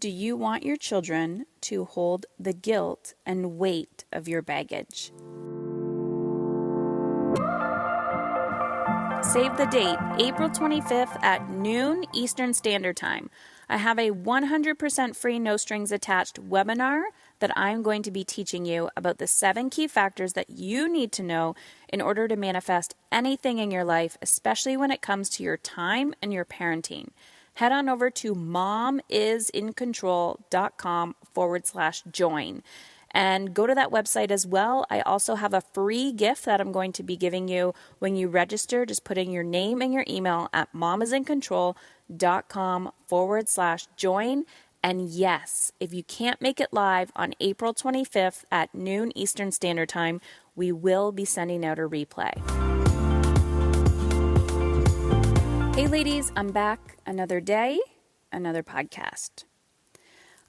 Do you want your children to hold the guilt and weight of your baggage? Save the date, April 25th at noon Eastern Standard Time. I have a 100% free, no strings attached webinar that I'm going to be teaching you about the 7 key factors that you need to know in order to manifest anything in your life, especially when it comes to your time and your parenting. Head on over to momisincontrol.com/join and go to that website as well. I also have a free gift that I'm going to be giving you when you register. Just put in your name and your email at momisincontrol.com/join. And yes, if you can't make it live on April 25th at noon Eastern Standard Time, we will be sending out a replay. Hey ladies, I'm back. Another day, another podcast.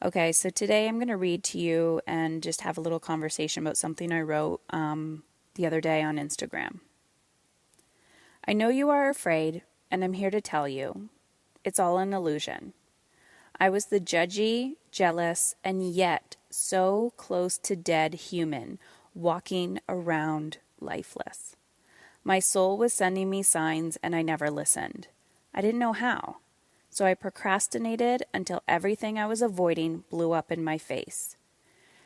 Okay, so today I'm going to read to you and just have a little conversation about something I wrote the other day on Instagram. I know you are afraid, and I'm here to tell you, it's all an illusion. I was the judgy, jealous, and yet so close to dead human, walking around lifeless. My soul was sending me signs, and I never listened. I didn't know how. So I procrastinated until everything I was avoiding blew up in my face.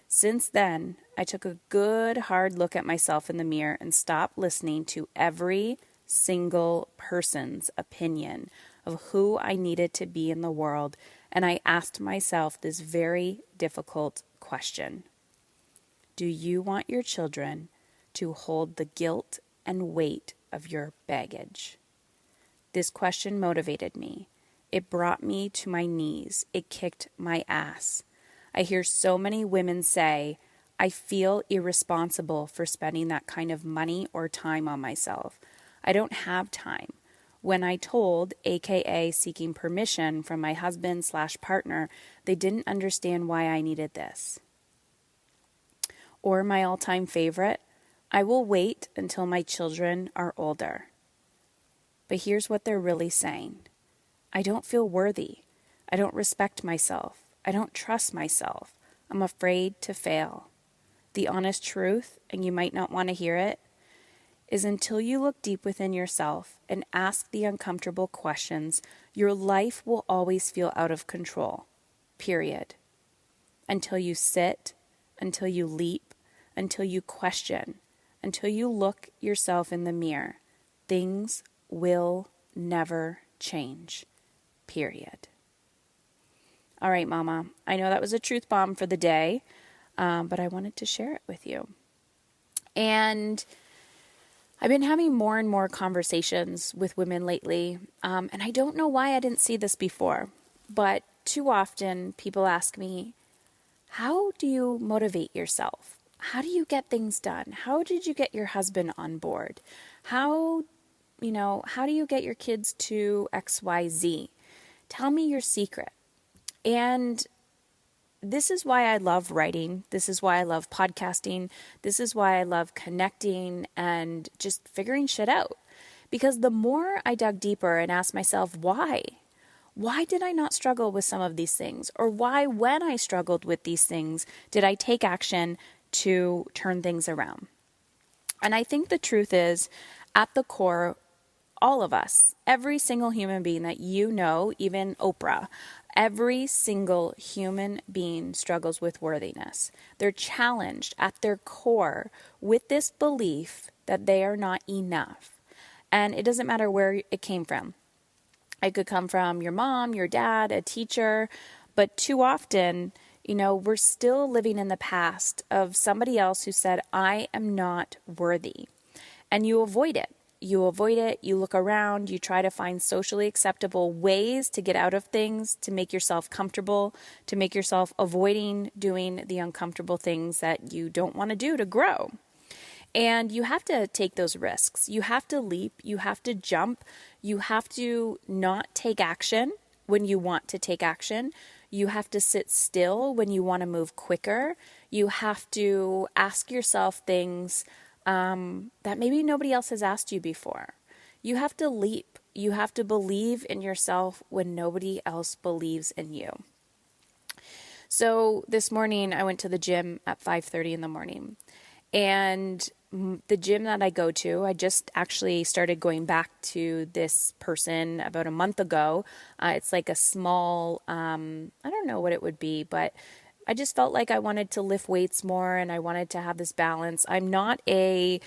Since then, I took a good hard look at myself in the mirror and stopped listening to every single person's opinion of who I needed to be in the world, and I asked myself this very difficult question. Do you want your children to hold the guilt and weight of your baggage? This question motivated me. It brought me to my knees. It kicked my ass. I hear so many women say, I feel irresponsible for spending that kind of money or time on myself. I don't have time. When I told, aka seeking permission from my husband/partner, they didn't understand why I needed this. Or my all-time favorite, I will wait until my children are older. But here's what they're really saying. I don't feel worthy. I don't respect myself. I don't trust myself. I'm afraid to fail. The honest truth, and you might not want to hear it, is until you look deep within yourself and ask the uncomfortable questions, your life will always feel out of control. Period. Until you sit, until you leap, until you question, until you look yourself in the mirror, things will never change. Period. All right, Mama. I know that was a truth bomb for the day, but I wanted to share it with you. And I've been having more and more conversations with women lately, and I don't know why I didn't see this before, but too often people ask me, how do you motivate yourself? How do you get things done? How did you get your husband on board? How do you get your kids to XYZ? Tell me your secret. And this is why I love writing. This is why I love podcasting. This is why I love connecting and just figuring shit out. Because the more I dug deeper and asked myself, why? Why did I not struggle with some of these things? Or why, when I struggled with these things, did I take action to turn things around? And I think the truth is, at the core, all of us, every single human being that you know, even Oprah, every single human being struggles with worthiness. They're challenged at their core with this belief that they are not enough. And it doesn't matter where it came from. It could come from your mom, your dad, a teacher, but too often, we're still living in the past of somebody else who said, I am not worthy. And you avoid it. You look around, you try to find socially acceptable ways to get out of things, to make yourself comfortable, to make yourself avoiding doing the uncomfortable things that you don't want to do to grow. And you have to take those risks. You have to leap, you have to jump, you have to not take action when you want to take action. You have to sit still when you want to move quicker. You have to ask yourself things that maybe nobody else has asked you before. You have to leap. You have to believe in yourself when nobody else believes in you. So this morning I went to the gym at 5:30 in the morning, and the gym that I go to, I just actually started going back to this person about a month ago. It's like a small, I don't know what it would be, but I just felt like I wanted to lift weights more and I wanted to have this balance. I'm not a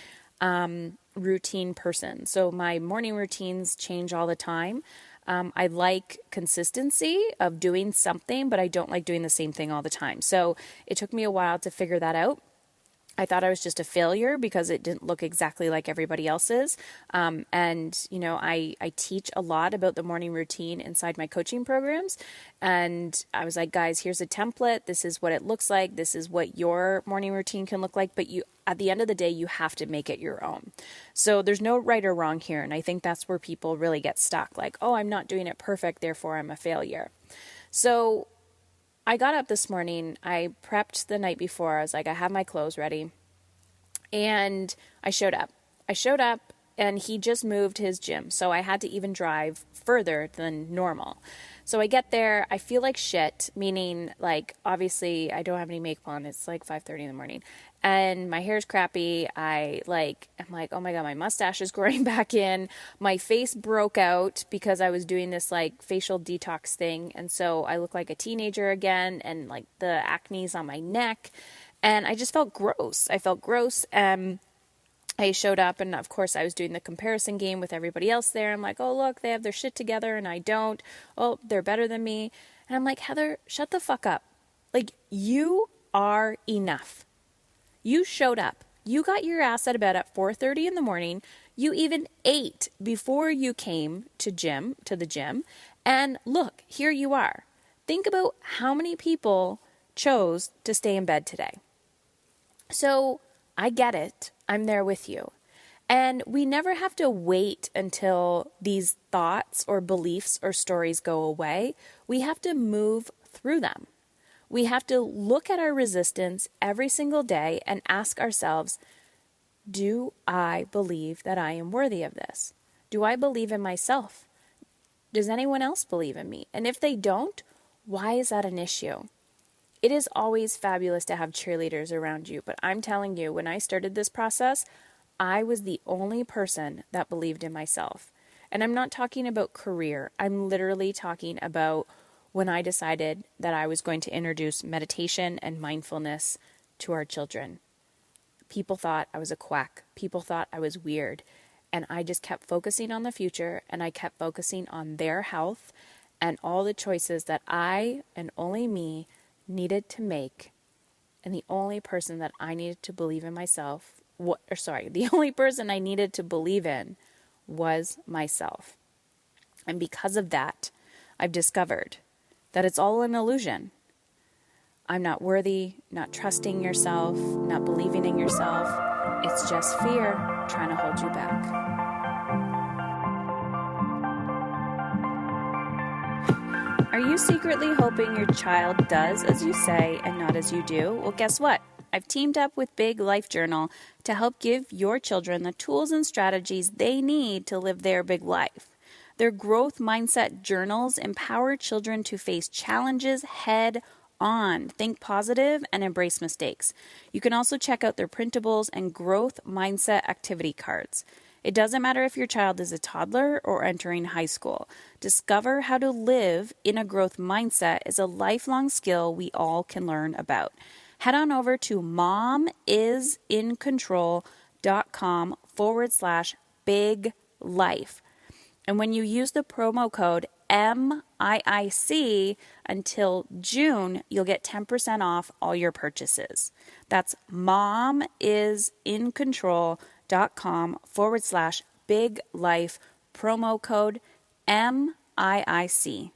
routine person, so my morning routines change all the time. I like consistency of doing something, but I don't like doing the same thing all the time. So it took me a while to figure that out. I thought I was just a failure because it didn't look exactly like everybody else's. I teach a lot about the morning routine inside my coaching programs. And I was like, guys, here's a template. This is what it looks like. This is what your morning routine can look like. But at the end of the day, you have to make it your own. So there's no right or wrong here. And I think that's where people really get stuck. Like, oh, I'm not doing it perfect, therefore I'm a failure. So I got up this morning, I prepped the night before. I was like, I have my clothes ready. And I showed up. And he just moved his gym. So I had to even drive further than normal. So I get there, I feel like shit, meaning like, obviously I don't have any makeup on. It's like 5:30 in the morning and my hair's crappy. I'm like, oh my God, my mustache is growing back in. My face broke out because I was doing this like facial detox thing. And so I look like a teenager again, and like the acne's on my neck, and I just felt gross. I showed up, and of course I was doing the comparison game with everybody else there. I'm like, oh, look, they have their shit together and I don't. Oh, they're better than me. And I'm like, Heather, shut the fuck up. Like, you are enough. You showed up. You got your ass out of bed at 4:30 in the morning. You even ate before you came to the gym. And look, here you are. Think about how many people chose to stay in bed today. So I get it. I'm there with you. And we never have to wait until these thoughts or beliefs or stories go away. We have to move through them. We have to look at our resistance every single day and ask ourselves, do I believe that I am worthy of this? Do I believe in myself? Does anyone else believe in me? And if they don't, why is that an issue? It is always fabulous to have cheerleaders around you, but I'm telling you, when I started this process, I was the only person that believed in myself. And I'm not talking about career. I'm literally talking about when I decided that I was going to introduce meditation and mindfulness to our children. People thought I was a quack. People thought I was weird. And I just kept focusing on the future, and I kept focusing on their health and all the choices that I and only me needed to make. And the only person that I needed to believe in the only person I needed to believe in was myself. And because of that, I've discovered that it's all an illusion. I'm not worthy, not trusting yourself, not believing in yourself. It's just fear trying to hold you back. Are you secretly hoping your child does as you say and not as you do? Well, guess what? I've teamed up with Big Life Journal to help give your children the tools and strategies they need to live their big life. Their growth mindset journals empower children to face challenges head on, think positive, and embrace mistakes. You can also check out their printables and growth mindset activity cards. It doesn't matter if your child is a toddler or entering high school. Discover how to live in a growth mindset is a lifelong skill we all can learn about. Head on over to momisincontrol.com/big life. And when you use the promo code MIIC until June, you'll get 10% off all your purchases. That's momisincontrol.com/big life, promo code MIIC.